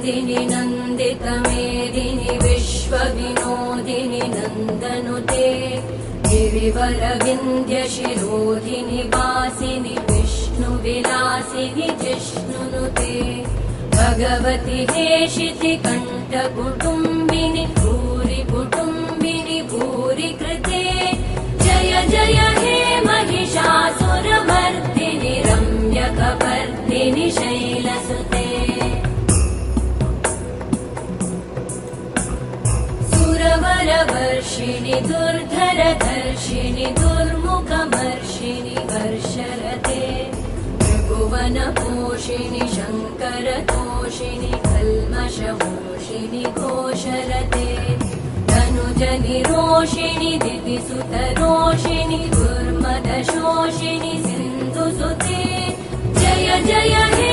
नन्दिनि नन्दितमेदिनि विश्वविनोदिनि नन्दनुते गिरिवरविन्ध्यशिरोधिनि वासिनि विष्णुविलासिनि जिष्णुनुते भगवति हेशिति कण्ठकुटुम्बिनि भूरि कुटुम्बिनि भूरि कृते जय जय हे महिषासुरमर्दिनि रम्यकपर्दिनि शैलसुते सुरवरवर्षिणि दुर्धरधर्षिणि दुर्मुखमर्षिणि हर्षरते त्रिभुवनपोषिणि शङ्करतोषिणि कल्मषमोषिणि घोषरते तनुजनिरोषिणि दिविसुतरोषिणि दुर्मदशोषिणि सिन्धुसुते जय जय हे